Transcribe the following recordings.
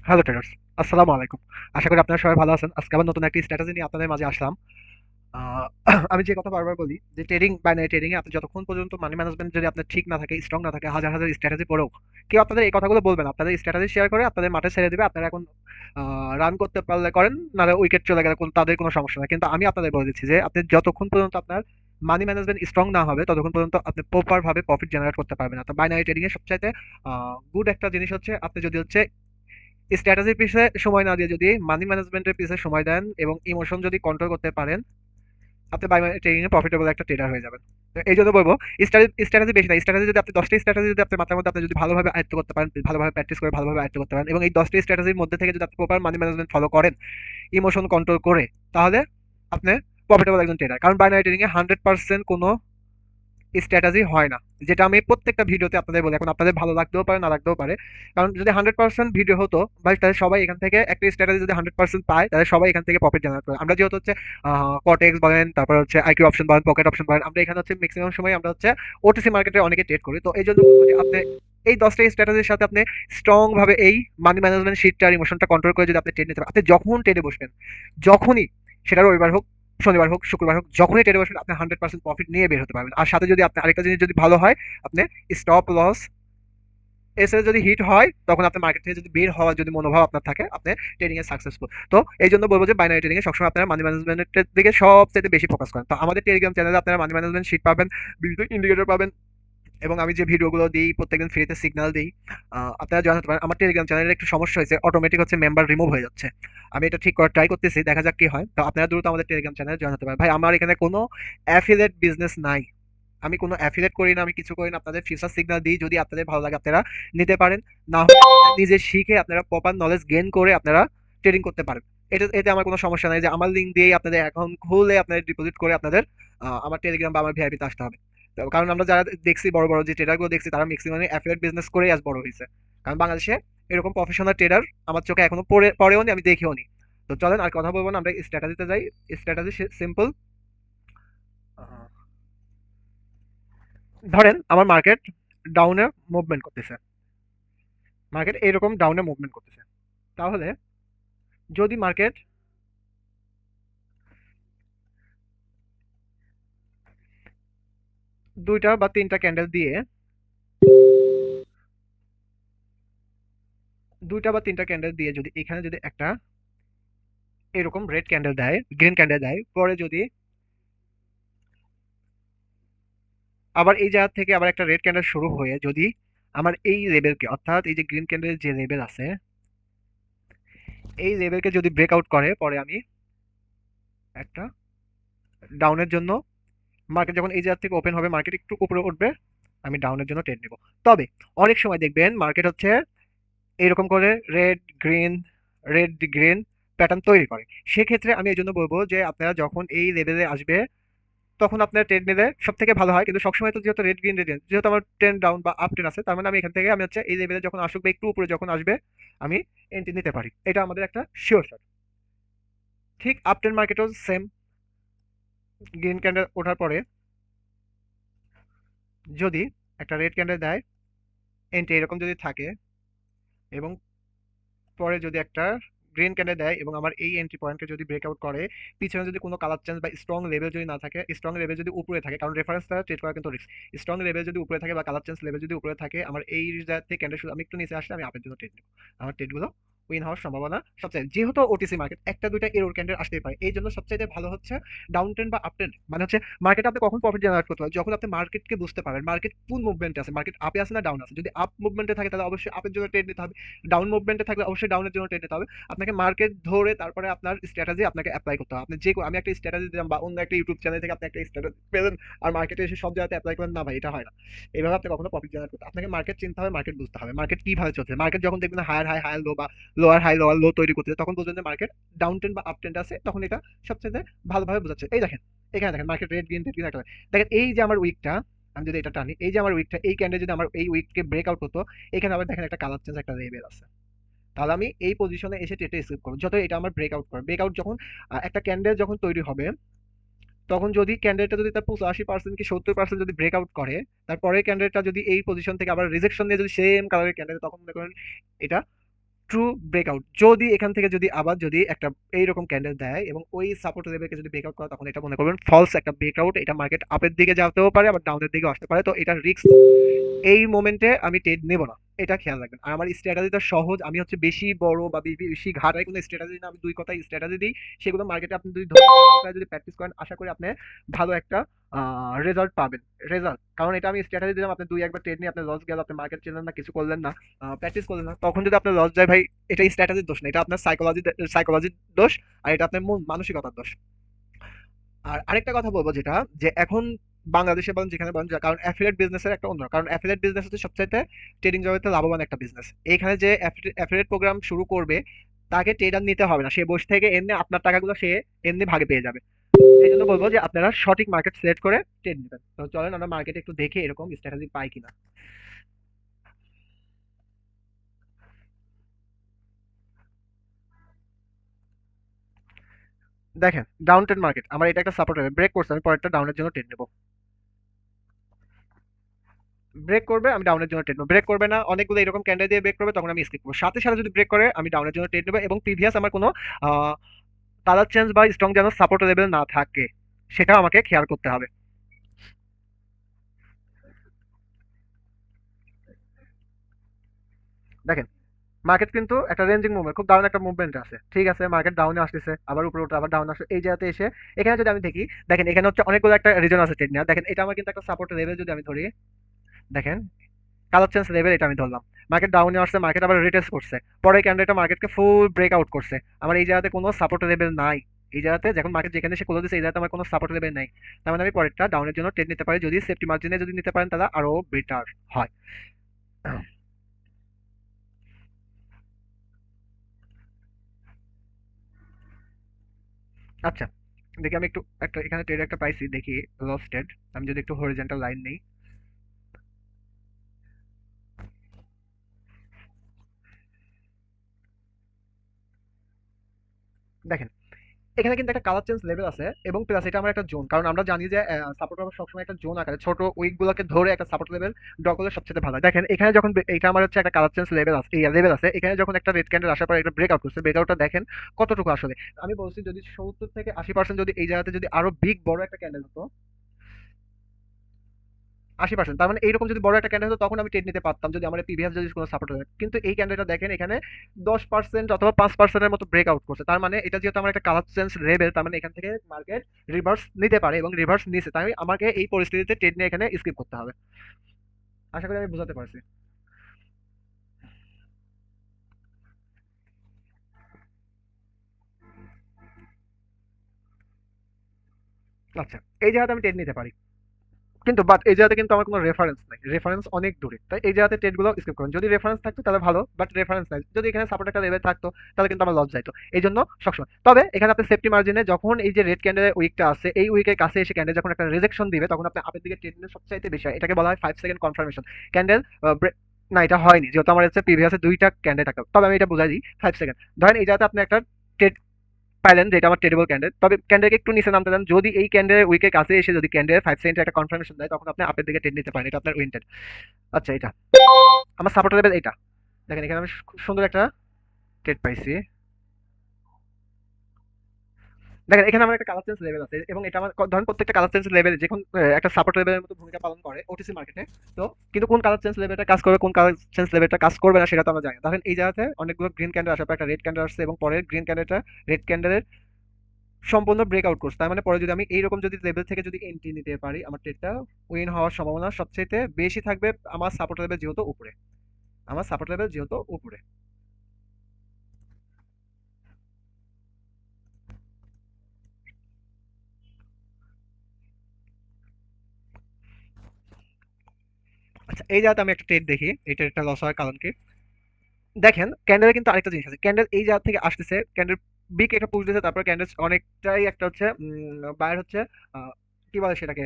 Hello traders, আসসালামু আলাইকুম। আশা করি আপনারা সবাই ভালো আছেন। আজকে আবার নতুন একটি স্ট্র্যাটেজি নিয়ে আপনাদের মাঝে আসলাম। আহ, আমি যে কথা বারবার বলি যে ট্রেডিং বাইনারি ট্রেডিং এ আপনি যতক্ষণ পর্যন্ত মানি ম্যানেজমেন্ট যদি আপনার ঠিক না থাকে, স্ট্রং না থাকে, হাজার হাজার স্ট্র্যাটেজি পড়েও কেউ আপনাদের এই কথাগুলো বলবে না। আপনাদের স্ট্র্যাটেজি শেয়ার করে আপনাদের মাঠে ছেড়ে দিবে। আপনারা এখন রান করতে পারলে করেন, না উইকেট চলে গেলে তাদের কোনো সমস্যা নাই। কিন্তু আমি আপনাদের বলে দিচ্ছি যে আপনি যতক্ষণ পর্যন্ত আপনার মানি ম্যানেজমেন্ট স্ট্রং না হবে ততক্ষণ পর্যন্ত আপনি প্রপার ভাবে প্রফিট জেনারেট করতে পারবেন না। তো বাইনারি ট্রেডিং এর সবচাইতে গুড একটা জিনিস হচ্ছে আপনি যদি হচ্ছে স্ট্র্যাটেজির পিছে সময় না দিয়ে যদি মানি ম্যানেজমেন্টের পিছে সময় দেন এবং ইমোশন যদি কন্ট্রোল করতে পারেন, আপনি বাই ট্রেডিং এ প্রফিটেবল একটা ট্রেডার হয়ে যাবেন। তো এই জন্য বলবো স্ট্র্যাটেজি বেশি না, স্ট্র্যাটেজি যদি আপনি 10টা স্ট্র্যাটেজি যদি আপনি মাথার মধ্যে আপনি যদি ভালোভাবে আয়ত্ত করতে পারেন, ভালোভাবে প্র্যাকটিস করে ভালোভাবে আয়ত্ত করতে পারেন এবং এই 10টা স্ট্র্যাটেজির মধ্যে থেকে যদি আপনি প্রপার মানি ম্যানেজমেন্ট ফলো করেন, ইমোশন কন্ট্রোল করে, তাহলে আপনি প্রফিটেবল একজন ট্রেডার। কারণ বাইনারি ট্রেডিং এ 100% কোনো স্ট্র্যাটেজি হয় না, যেটা আমি প্রত্যেকটা ভিডিওতে আপনাদের বলি। এখন আপনাদের ভালো লাগতেও পারে, না লাগতেও পারে। কারণ যদি 100% ভিডিও হতো ভাই, তাহলে সবাই এখান থেকে একটা স্ট্র্যাটেজি যদি 100% পায়, তাহলে সবাই এখান থেকে প্রফিট জেনারেট করে। আমরা যেহেতু হচ্ছে কটেক্স বলেন, তারপর হচ্ছে আইকিউ অপশন বলেন, পকেট অপশন বলেন, আমরা এখানে হচ্ছে ম্যাক্সিমাম সময় আমরা হচ্ছে ওটিসি মার্কেটে অনেকে ট্রেড করি। তো এই জন্য বলবো যে আপনি এই 10টা স্ট্র্যাটেজির সাথে আপনি স্ট্রং ভাবে এই মানি ম্যানেজমেন্ট শিটটা আর ইমোশনটা কন্ট্রোল করে যদি আপনি ট্রেড নিতে পারেন, আপনি যখন ট্রেডে বসবেন, যখনই, সেটা রবিবার হোক, শনিবার হোক, শুক্রবার হোক, যখনই ট্রেডে বসবেন আপনি 100% প্রফিট নিয়ে বের হতে পারবেন। আর সাথে যদি আপনি আরেকটা জিনিস যদি ভালো হয়, আপনি স্টপ লস এসে যদি হিট হয় তখন আপনার মার্কেট থেকে যদি বের হওয়ার যদি মনোভাব আপনার থাকে, আপনি ট্রেডিং এ সাকসেসফুল। তো এই জন্য বলবো যে বাইনারি ট্রেডিং এ সবসময় আপনারা মানি ম্যানেজমেন্টের দিকে সবচেয়ে বেশি ফোকাস করেন। তো আমাদের টেলিগ্রাম চ্যানেলে আপনারা মানি ম্যানেজমেন্ট শিট পাবেন, বিভিন্ন ইন্ডিকেটর পাবেন এবং আমি যে ভিডিওগুলো দিই প্রত্যেকদিন ফ্রিতে সিগন্যাল দিই। আপনারা জয়েন হতে পারেন। আমার টেলিগ্রাম চ্যানেলের একটু সমস্যা হয়েছে, অটোমেটিক হচ্ছে মেম্বার রিমুভ হয়ে যাচ্ছে। আমি এটা ঠিক করার ট্রাই করতেছি, দেখা যাক কি হয়। তো আপনারা দ্রুত আমাদের টেলিগ্রাম চ্যানেলে জয়েন হতে পারেন। ভাই আমার এখানে কোনো অ্যাফিলিয়েট বিজনেস নাই, আমি কোনো অ্যাফিলিয়েট করি না, আমি কিছু করি না। আপনাদের ফিউচার সিগন্যাল দিই, যদি আপনাদের ভালো লাগে আপনারা নিতে পারেন, না হলে নিজে শিখে আপনারা প্রপার নলেজ গেইন করে আপনারা ট্রেডিং করতে পারেন। এতে আমার কোনো সমস্যা নাই যে আমার লিঙ্ক দিয়েই আপনাদের অ্যাকাউন্ট খুলে আপনাদের ডিপোজিট করে আপনাদের আমার টেলিগ্রাম বা আমার ভিআইপিতে আসতে হবে। কারণ আমরা যারা দেখছি বড় বড় যে ট্রেডারগুলো দেখছি, তারা ম্যাক্সিমামই অ্যাফিলিয়েট বিজনেস করে আজ বড় হয়েছে। কারণ বাংলাদেশে এরকম প্রফেশনাল ট্রেডার আমার চোখে এখনো পড়েও নি, আমি দেখিও নি। তো চলেন আর কথা বলবো না, আমরা স্ট্র্যাটেজিতে যাই। Strategy simple. ধরেন আমার মার্কেট ডাউনে মুভমেন্ট করতেছে, মার্কেট এইরকম ডাউনে মুভমেন্ট করতেছে, তাহলে যদি মার্কেট দুইটা বা তিনটা ক্যান্ডেল দিয়ে, যদি এখানে যদি একটা এরকম রেড ক্যান্ডেল দেয়, গ্রিন ক্যান্ডেল দেয়, পরে যদি আবার এই জায়গা থেকে আবার একটা রেড ক্যান্ডেল শুরু হয়ে যদি আমার এই লেভেলকে, অর্থাৎ এই যে গ্রিন ক্যান্ডেলের যে লেভেল আছে, এই লেভেলকে যদি ব্রেকআউট করে, পরে আমি একটা ডাউনের জন্য, মার্কেট যখন এই জায়গা থেকে ওপেন হবে, মার্কেট একটু উপরে উঠবে, আমি ডাউনের জন্য ট্রেড নিব। তবে অনেক সময় দেখবেন মার্কেট হচ্ছে এরকম করে red green, red green pattern তৈরি করে। সেক্ষেত্রে আমি এই জন্য বলবো যে আপনারা যখন এই লেভেলে আসবে তখন আপনার ট্রেড নিলে সব থেকে ভালো হয়। কিন্তু সবসময় তো যেহেতু রেড গ্রিন রেড, যেহেতু আমার ট্রেন ডাউন বা আপ ট্রেন আছে, তার মানে আমি এখান থেকে আমি হচ্ছে এই লেভেলে যখন আসুক বা একটু উপরে যখন আসবে, আমি এন্ট্রি নিতে পারি। এটা আমাদের একটা শিওর শট। ঠিক আপ ট্রেন মার্কেটও সেম, গ্রিন ক্যান্ডেল ওঠার পরে যদি একটা রেড ক্যান্ডেল দেয়, এন্ট্রি এরকম যদি থাকে এবং পরে যদি একটা গ্রিন ক্যান্ডেল দেয় এবং আমার এই এন্ট্রি পয়েন্টকে যদি ব্রেকআউট করে, পিছনে যদি কোনো কালার চেঞ্জ বা স্ট্রং লেভেল যদি না থাকে, স্ট্রং লেভেল যদি উপরে থাকে, কারণ রেফারেন্স দ্বারা ট্রেড করা কিন্তু রিস্ক। স্ট্রং লেভেল যদি উপরে থাকে বা কালার চেঞ্জ লেভেল যদি উপরে থাকে, আমার এই জায়গা থেকে ক্যান্ডেল শুধু আমি একটু নিচে আসলে আমি আপের জন্য ট্রেড নেব। আমার ট্রেডগুলো উইন হওয়ার সম্ভাবনা সবচেয়ে, যেহেতু ওটিসি মার্কেট একটা দুইটা এরর ক্যান্ডেল আসতেই পারে, এই জন্য সবচাইতে ভালো হচ্ছে ডাউন ট্রেন্ড বা আপ ট্রেন্ড। মানে হচ্ছে মার্কেটে আপনি কখন প্রফিট জেনারেট করতে পারেন, যখন আপনি মার্কেটকে বুঝতে পারবেন মার্কেট কোন মুভমেন্টে আছে, মার্কেট আপে আছে না ডাউন আছে। যদি আপ মুভমেন্টে থাকে তাহলে অবশ্যই আপের জন্য ট্রেড নিতে হবে, ডাউন মুভমেন্টে থাকলে অবশ্যই ডাউনের জন্য ট্রেড নিতে হবে। আপনাকে মার্কেট ধরে তারপরে আপনার স্ট্র্যাটেজি আপনাকে অ্যাপ্লাই করতে হবে। আপনি যে আমি একটা স্ট্র্যাটেজি দিলাম বা অন্য একটা ইউটিউব চ্যানেল থেকে আপনি একটা স্ট্র্যাটেজি পেলেন আর মার্কেটে এসে সব জায়গাতে অ্যাপ্লাই করেন, না ভাই এটা হয় না। এইভাবে আপনি কখনো প্রফিট জেনারেট করতে, আপনাকে মার্কেট চিনতে হবে, মার্কেট বুঝতে হবে, মার্কেট কিভাবে চলছে। মার্কেট যখন দেখবেন হায়ার হাই হায়ার লো বা লোয়ার হাই লোয়ার লো তৈরি করতে, তখন বুঝবেন যে মার্কেট ডাউন ট্রেন্ড বা আপ ট্রেন্ড আছে, তখন এটা সবচেয়ে ভালোভাবে বোঝাচ্ছে। এই দেখেন, এখানে দেখেন মার্কেট রেড গ্রিন একটা, দেখেন এই যে আমার উইকটা, আমি যদি এটা টানি, এই যে আমার উইকটা, এই ক্যান্ডেল যদি আমার এই উইককে ব্রেকআউট করতো, এখানে আবার দেখেন একটা কালার চেঞ্জ একটা লেভেল আছে, তাহলে আমি এই পজিশনে এসে ট্রেডে স্কিপ করবো। যত এটা আমার ব্রেকআউট করে, ব্রেকআউট যখন একটা ক্যান্ডেল যখন তৈরি হবে, তখন যদি ক্যান্ডেলটা যদি তার 85% কি 70% যদি ব্রেকআউট করে, তারপরে ক্যান্ডেলটা যদি এই পজিশন থেকে আবার রিজেকশন নিয়ে যদি সেম কালারের ক্যান্ডেল, তখন মনে করেন এটা ট্রু ব্রেকআউট, যদি এখান থেকে যদি আবার যদি একটা এইরকম ক্যান্ডেল দেয় এবং ওই সাপোর্ট লেভেলকে যদি ব্রেকআউট করে, তখন এটা মনে করবেন ফলস একটা ব্রেকআউট। এটা মার্কেট আপের দিকে যেতেও পারে, আবার ডাউনের দিকে আসতে পারে। তো এটা রিস্ক, এই মোমেন্টে আমি ট্রেড নেব না, এটা খেয়াল রাখবেন। আর আমার স্ট্র্যাটেজিটা সহজ, আমি হচ্ছে বেশি বড় বা বেশি ঘাটায় কোনো স্ট্র্যাটেজি না, আমি দুই কথায় স্ট্র্যাটেজি দিই। সেগুলো মার্কেটে আপনি যদি যদি প্র্যাকটিস করেন, আশা করি আপনি ভালো একটা রেজাল্ট পাবেন। রেজাল্ট, কারণ এটা আমি স্ট্র্যাটেজি দিলাম, আপনি দুই একবার ট্রেড নিয়ে আপনার লস গেল, আপনি মার্কেট চিনলেন না, কিছু করলেন না, প্র্যাকটিস করলেন না, তখন যদি আপনার লস যায় ভাই, এটা স্ট্র্যাটেজির দোষ না, এটা আপনার সাইকোলজির দোষ, আর এটা আপনার মন মানসিকতার দোষ। আর আরেকটা কথা বলবো, যেটা যে এখন বাংলাদেশে বলেন যেখানে বলেন, কারণ অ্যাফিলিয়েট বিজনেসের একটা অন্য, কারণ অ্যাফিলিয়েট বিজনেস হচ্ছে সবচাইতে ট্রেডিং জগতে লাভবান একটা বিজনেস। এইখানে যে অ্যাফিলিয়েট প্রোগ্রাম শুরু করবে, তাকে ট্রেডার নিতে হবে না, সে বসে থেকে এমনি আপনার টাকাগুলো সে এমনি ভাগে পেয়ে যাবে। এই জন্য বলবো যে আপনারা সঠিক মার্কেট সিলেক্ট করে ট্রেড নেবেন। তো চলেন আমরা মার্কেটে একটু দেখি এরকম স্ট্র্যাটেজি পাই কিনা। দেখেন ডাউন ট্রেড মার্কেট, আমার এটা একটা সাপোর্ট ব্রেক করছে, আমি পরেরটা ডাউনের জন্য ট্রেড নেবো। ব্রেক করবে, আমি ডাউনের জন্য ট্রেড নেবো। ব্রেক করবে না, অনেকগুলো এরকম ক্যান্ডেল দিয়ে ব্রেক করবে, তখন আমি স্কিপ করবো। সাথে সাথে যদি ব্রেক করে, আমি ডাউনের জন্য ট্রেড নেবো। এবং প্রিভিয়াস আমার কোনো কালার চেঞ্জ বা স্ট্রং যেন সাপোর্ট লেভেল না থাকে, সেটাও আমাকে খেয়াল করতে হবে। দেখেন মার্কেট কিন্তু একটা রেঞ্জিং মুভমেন্ট, খুব দারুণ একটা মুভমেন্ট আছে, ঠিক আছে, মার্কেট ডাউনে আসতেছে, আবার উপরে উঠে আবার ডাউন আসে, এই জায়গাতে এসে এখানে যদি আমি দেখি, দেখেন এখানে হচ্ছে অনেকগুলো একটা রিজন আছে ট্রেড নেওয়ার। দেখেন এটা আমার কিন্তু একটা সাপোর্ট লেভেল, যদি আমি ধরি, দেখেন কালার চেঞ্জ লেভেল, এটা আমি ধরলাম। মার্কেট ডাউনে আসছে, মার্কেট আবার রিটেস্ট করছে, পরে ক্যান্ডেলটা মার্কেটকে ফুল ব্রেকআউট করছে। আমার এই জায়গাতে কোনো সাপোর্ট লেভেল নাই, এই জায়গাতে যখন মার্কেট যেখানে সে ক্লোজ দিচ্ছে, এই জায়গাতে আমার কোনো সাপোর্ট লেভেল নাই। তার মানে আমি পরেরটা ডাউনের জন্য ট্রেড নিতে পারি, যদি সেফটি মার্জিনে যদি নিতে পারেন তাহলে আরো বেটার হয়। আচ্ছা, দেখি আমি একটু একটা এখানে ট্রেড একটা পাইছি, দেখি লস ট্রেড। আমি যদি একটু হরিজন্টাল লাইন নেই, দেখেন এখানে কিন্তু একটা কালার চেঞ্জ লেভেল আছে, এবং প্লাস এটা আমার একটা জোন, কারণ আমরা জানি যে সাপোর্ট আবার সবসময় একটা জোন আকারে ছোট উইক গুলোকে ধরে একটা সাপোর্ট লেভেল ড্র করলে সবচেয়ে ভালো হয়। দেখেন এখানে যখন এটা আমার হচ্ছে একটা কালার চেঞ্জ লেভেল আছে, এই লেভেল আছে, এখানে যখন একটা রেড ক্যান্ডেল আসার পর একটা ব্রেকআউট করছে, ব্রেকআউটটা দেখেন কতটুকু আসলে। আমি বলছি যদি 70 থেকে 80% যদি এই জায়গাতে যদি আরো বিগ বড় একটা ক্যান্ডেল হতো, 80%, তার মানে এইরকম যদি বড় একটা ক্যান্ডেল হতো, তখন আমি ট্রেড নিতে পারতাম যদি আমার প্রিভিয়াস যদি কোনো সাপোর্ট হতো। কিন্তু এই ক্যান্ডেলটা দেখেন এখানে 10% অথবা 5%-এর মতো ব্রেকআউট করছে, তার মানে এটা যেহেতু আমার একটা কালার চেঞ্জ লেভেল, তার মানে এখান থেকে মার্কেট রিভার্স নিতে পারে, এবং রিভার্স নিছে, তাই আমাকে এই পরিস্থিতিতে ট্রেড নিয়ে এখানে স্কিপ করতে হবে। আশা করি আমি বোঝাতে পারছি। আচ্ছা, এই জায়গাতে আমি ট্রেড নিতে পারি, কিন্তু বাট এই জায়গাতে কিন্তু আমার কোনো রেফারেন্স নাই, রেফারেন্স অনেক দূরে, তাই এই জায়গাতে ট্রেডগুলো স্কিপ করুন। যদি রেফারেন্স থাকতো তাহলে ভালো, বাট রেফারেন্স নাই, যদি এখানে সাপোর্ট একটা লেভেল থাকতো তাহলে কিন্তু আমার লস যাইতো। এই জন্য সবসময়, তবে এখানে আপনি সেফটি মার্জিনে যখন এই যে রেড ক্যান্ডেলের উইকটা আছে, এই উইকের কাছে এসে ক্যান্ডেল যখন একটা রিজেকশন দিবে, তখন আপনি আপের দিকে ট্রেড নিলে সবচাইতে বেশি হয়। এটাকে বলা হয় 5 সেকেন্ড কনফার্মেশন ক্যান্ডেল। না, এটা হয়নি, যেহেতু আমার হচ্ছে প্রিভিয়াসে দুইটা ক্যান্ডেল থাকে, তবে আমি এটা বুঝাই দিই 5 সেকেন্ড। ধরেন এই জায়গাতে আপনি একটা ট্রেড পাইলেন, যেটা আমার ট্রেডেবল ক্যান্ডেল, তবে ক্যান্ডেলকে একটু নিচে নামতে দেন, যদি এই ক্যান্ডেলের উইকের কাছে এসে যদি ক্যান্ডেল 5 সেকেন্ডের একটা কনফার্মেশন দেয়, তখন আপনি আপের দিকে ট্রেড নিতে পারেন, এটা আপনার উইন্টেড। আচ্ছা, এটা আমার সাপোর্ট লেভেল, এটা দেখেন এখানে আমি খুব সুন্দর একটা ট্রেড পাইছি। দেখেন এখানে আমার একটা কালার চেঞ্জ লেভেল আছে, এবং এটা আমার ধরেন প্রত্যেকটা কালার চেঞ্জ লেভেল যখন একটা সাপোর্ট লেভেলের মতো ভূমিকা পালন করে ওটিসি মার্কেটে। তো কিন্তু কোন কালার চেঞ্জ লেভেলটা কাজ করবে, কোন কালার চেঞ্জ লেভেলটা কাজ করবে না, সেটা তো আমরা জানি না। দেখেন এই জায়গাতে অনেকগুলো গ্রিন ক্যান্ডেল আসার পর একটা রেড ক্যান্ডেল আসছে, এবং পরের গ্রিন ক্যান্ডেলটা রেড ক্যান্ডেলের সম্পূর্ণ ব্রেকআউট করছে, তার মানে পরে যদি আমি এইরকম যদি লেভেল থেকে যদি এন্ট্রি নিতে পারি, আমার ট্রেডটা উইন হওয়ার সম্ভাবনা সবচেয়ে বেশি থাকবে। আমার সাপোর্ট লেভেল যেহেতু উপরে, আমার সাপোর্ট লেভেল যেহেতু উপরে। আচ্ছা, এই জায়গাতে আমি একটা ট্রেড দেখি, এই ট্রেডটা লস হওয়ার কারণ কি। দেখেন ক্যান্ডেলের কিন্তু আরেকটা জিনিস আছে, ক্যান্ডেল এই জায়গা থেকে আসতেছে, ক্যান্ডেল বিগ একটা পুশ দিয়েছে, তারপর ক্যান্ডেল অনেকটাই একটা হচ্ছে বায়ার হচ্ছে কি বলে সেটাকে,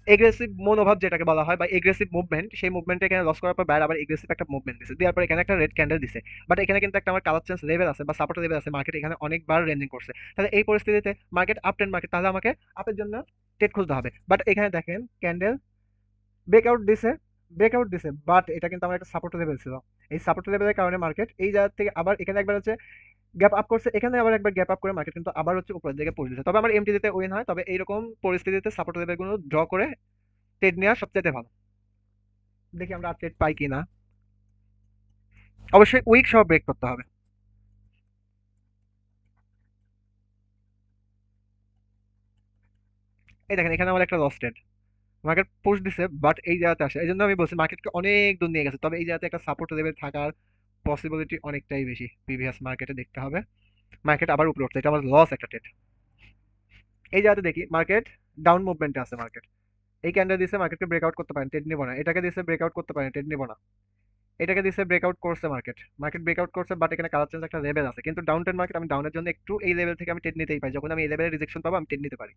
এগ্রেসিভ মনোভাব যেটাকে বলা হয়, বা এগ্রেসিভ মুভমেন্ট, সেই মুভমেন্টে এখানে লস করার পর বায়ার আবার এগ্রেসিভ একটা মুভমেন্ট দিছে, দেওয়ার পর এখানে একটা রেড ক্যান্ডেল দিছে। বাট এখানে কিন্তু একটা আমার কালার চেঞ্জ লেভেল আছে বা সাপোর্ট লেভেল আছে, মার্কেট এখানে অনেকবার রেঞ্জিং করছে। তাহলে এই পরিস্থিতিতে মার্কেট আপ ট্রেন্ড মার্কেট, তাহলে আমাকে আপের জন্য ট্রেড খুঁজতে হবে। বাট এখানে দেখেন ক্যান্ডেল ব্রেকআউট দিছে, ব্রেকআউট দিছে, বাট এটা কিন্তু আমার একটা সাপোর্ট লেভেল ছিল। এই সাপোর্ট লেভেলের কারণে মার্কেট এই জায়গা থেকে আবার এখানে একবার হচ্ছে গ্যাপ আপ করছে, এখানে আবার একবার গ্যাপ আপ করে মার্কেট কিন্তু আবার হচ্ছে উপরের দিকে পড়ে দিচ্ছে। তবে আমার এমটিতে উইন হয়, তবে এইরকম পরিস্থিতিতে সাপোর্ট লেভেলগুলো ড্র করে ট্রেড নেওয়া সবচেয়ে ভালো। দেখি আমরা আর ট্রেড পাই কিনা। অবশ্যই উইক সহ ব্রেক করতে হবে। এই দেখেন এখানে আমার একটা লস ট্রেড, মার্কেট পুশ দিছে বাট এই জায়গাতে আসে, এই জন্য আমি বলছি মার্কেটকে অনেক দূর নিয়ে গেছে, তবে এই জায়গাতে একটা সাপোর্ট লেভেল থাকার পসিবিলিটি অনেকটাই বেশি। প্রিভিয়াস মার্কেটে দেখতে হবে, মার্কেট আবার উপরে উঠছে, এটা আমার লস একটা ট্রেড। এই জায়গাতে দেখি মার্কেট ডাউন মুভমেন্টে আছে মার্কেট, এই ক্যান্ডেল দিছে মার্কেটকে ব্রেকআউট করতে পারেন, ট্রেড নিব না। এটাকে দিছে ব্রেকআউট করতে পারেন, ট্রেড নিব না। এটাকে দিছে ব্রেকআউট করছে মার্কেট, মার্কেট ব্রেকআউট করছে বাট এখানে কালার চেঞ্জ একটা লেভেল আছে, কিন্তু ডাউন ট্রেন্ড মার্কেট আমি ডাউনের জন্য একটু এই লেভেল থেকে আমি ট্রেড নিতেই পারি, যখন আমি এই লেভেলে রিজেকশন পাবো আমি ট্রেড নিতে পারি।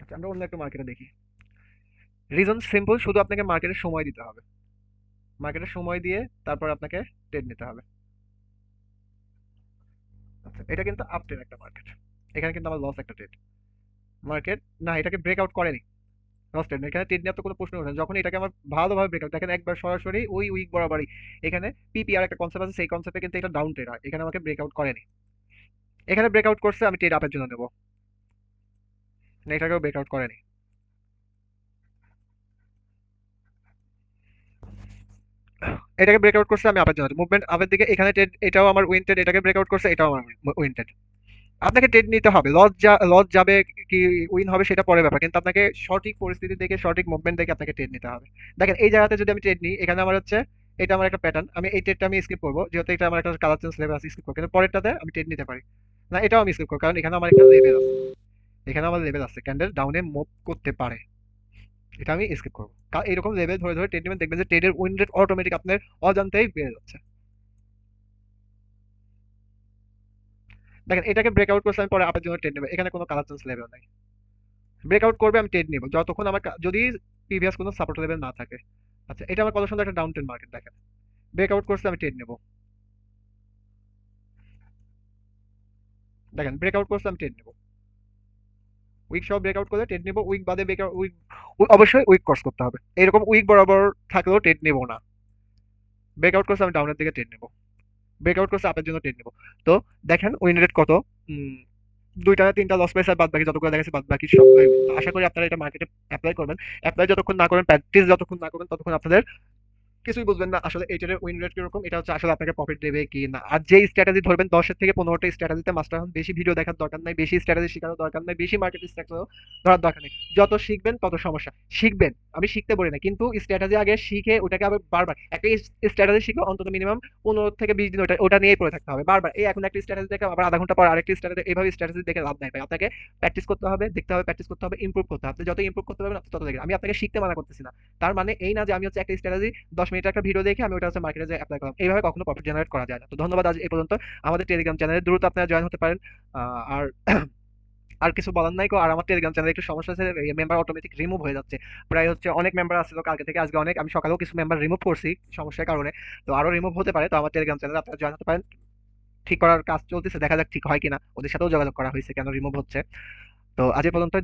আচ্ছা আমরা অন্য একটা মার্কেটে দেখি। রিজন সিম্পল, শুধু আপনাকে মার্কেটের সময় দিতে হবে, মার্কেটের সময় দিয়ে তারপর আপনাকে ট্রেড নিতে হবে। আচ্ছা এটা কিন্তু আপ ট্রেন্ড একটা মার্কেট, এখানে কিন্তু আমার লস একটা ট্রেড। মার্কেট না এটাকে ব্রেকআউট করেনি, লস ট্রেড এখানে ট্রেড নেওয়ার তো কোনো প্রশ্ন ওঠে না। যখন এটাকে আমার ভালোভাবে ব্রেকআউট দেখেন একবার সরাসরি ওই উইক বরাবরই, এখানে পিপিআর একটা কনসেপ্ট আছে, সেই কনসেপ্টে কিন্তু এটা ডাউন ট্রেড হয়, এখানে আমাকে ব্রেকআউট করেনি। এখানে ব্রেকআউট করছে আমি ট্রেড আপের জন্য নেবো, না এটাকেও ব্রেকআউট করেনি। এটাকে ব্রেকআউট করছে আমি আপের জন্য মুভমেন্ট আপের দিকে, এখানে ট্রেড, এটাও আমার উইন ট্রেড, এটাকে ব্রেকআউট করছে এটাও আমার উইন ট্রেড। আপনাকে ট্রেড নিতে হবে, লস যাবে কি উইন হবে সেটা পরের ব্যাপার, কিন্তু আপনাকে সঠিক পরিস্থিতি দেখে সঠিক মুভমেন্ট দেখে আপনাকে ট্রেড নিতে হবে। দেখেন এই জায়গাতে যদি আমি ট্রেড নিই, এখানে আমার হচ্ছে এটা আমার একটা প্যাটার্ন, আমি এই ট্রেডটা আমি স্কিপ করবো যেহেতু এটা আমার একটা কালার চেঞ্জ লেভেল আছে, স্কিপ করবো, কিন্তু পরেরটাতে আমি ট্রেড নিতে পারি। না এটাও আমি স্কিপ করবো কারণ এখানে আমার একটা লেভেল আছে, এখানে আমার লেভেল আছে, ক্যান্ডেল ডাউনে মুভ করতে পারে, এটা আমি স্কিপ করবো। কারণ এরকম লেভেল ধরে ধরে ট্রেড নেবেন, দেখবেন যে ট্রেডের উইন রেট অটোমেটিক আপনার অজান্তেই বেড়ে যাচ্ছে। দেখেন এটাকে ব্রেকআউট করছে আমি পরে আপের জন্য ট্রেড নেবো, এখানে কোনো কালার চেঞ্জ লেভেল নাই। ব্রেকআউট করবে আমি ট্রেড নিব যতক্ষণ আমার যদি প্রিভিয়াস কোনো সাপোর্ট লেভেল না থাকে। আচ্ছা এটা আমার কত সুন্দর একটা ডাউন ট্রেন্ড মার্কেট, দেখেন ব্রেকআউট করছে আমি ট্রেড নেব, দেখেন ব্রেকআউট করছে আমি ট্রেড নেব, উইক সহ ব্রেকআউট করলে ট্রেড নেব, উইক বাদে ব্রেকআউট উইক, অবশ্যই উইক ক্রস করতে হবে, এরকম উইক বরাবর থাকলেও ট্রেড নেব না। ব্রেকআউট করছে আমি ডাউনের দিকে ট্রেড নেব, ব্রেকআউট করছে আপের জন্য ট্রেড নেব। তো দেখেন উইন রেট কত, উম, দুইটা না তিনটা লস পেয়েছে আর বাদ বাকি যতগুলো দেখাচ্ছে বাদ বাকি সব। তো আশা করি আপনারা এটা মার্কেটে অ্যাপ্লাই করবেন, অ্যাপ্লাই যতক্ষণ না করবেন, প্র্যাকটিস যতক্ষণ না করবেন ততক্ষণ আপনাদের কিছুই বুঝবেন না আসলে এইটার উইন রেট কিরকম, এটা হচ্ছে আসলে আপনাকে প্রফিট দেবে কি না। আর যে স্ট্র্যাটেজি ধরবেন 10 থেকে 15টা স্ট্র্যাটেজিতে মাস্টার হন, বেশি ভিডিও দেখার দরকার নাই, বেশি স্ট্র্যাটেজি শেখারও দরকার নাই, বেশি মার্কেট স্ট্রাকচারও ধরার দরকার নেই। যত শিখবেন তত সমস্যা, শিখবেন আমি শিখতে বলি না, কিন্তু স্ট্র্যাটেজি আগে শিখে ওটাকে আবার বারবার একটা স্ট্র্যাটেজি শিখে অন্তত মিনিমাম 15 থেকে 20 দিন ওটা ওটা নিয়েই পড়ে থাকতে হবে বারবার। এই এখন একটা স্ট্র্যাটেজি দেখে আবার আধা ঘন্টা পর আরেকটি স্ট্র্যাটেজি, এইভাবে স্ট্র্যাটেজি দেখে লাভ নাই ভাই। আপনাকে প্র্যাকটিস করতে হবে, দেখতে হবে, প্র্যাকটিস করতে হবে, ইমপ্রুভ করতে হবে। আপনি যত ইমপ্রুভ করতে পারবেন আপনি তত দেখবেন। আমি আপনাকে শিখতে মানা করতেছি না, তার মানে এই না যে আমি হচ্ছে একটা স্ট্র্যাটেজি 10 মিনিটের একটা ভিডিও দেখে আমি ওটা হচ্ছে মার্কেটে অ্যাপ্লাই করলাম, এইভাবে কখনো প্রফিট জেনারেট করা যায় না। তো ধন্যবাদ আজ এই পর্যন্ত। আমাদের টেলিগ্রাম চ্যানেলে দ্রুত আপনারা জয়েন হতে পারেন। আর আর কিছু বলার নাই। আর আমার টেলিগ্রাম চ্যানেলে একটু সমস্যা আছে, মেম্বার অটোমেটিক রিমুভ হয়ে যাচ্ছে। প্রায় হচ্ছে অনেক মেম্বার আসছিল কালকে থেকে আজকে অনেক, আমি সকালেও কিছু মেম্বার রিমুভ করছি সমস্যার কারণে, তো আরো রিমুভ হতে পারে। তো আমার টেলিগ্রাম চ্যানেলে আপনারা জয়েন হতে পারেন, ঠিক করার কাজ চলতেছে, দেখা যাক ঠিক হয় কিনা, ওদের সাথেও যোগাযোগ করা হয়েছে কেন রিমুভ হচ্ছে। তো আজ এ পর্যন্ত।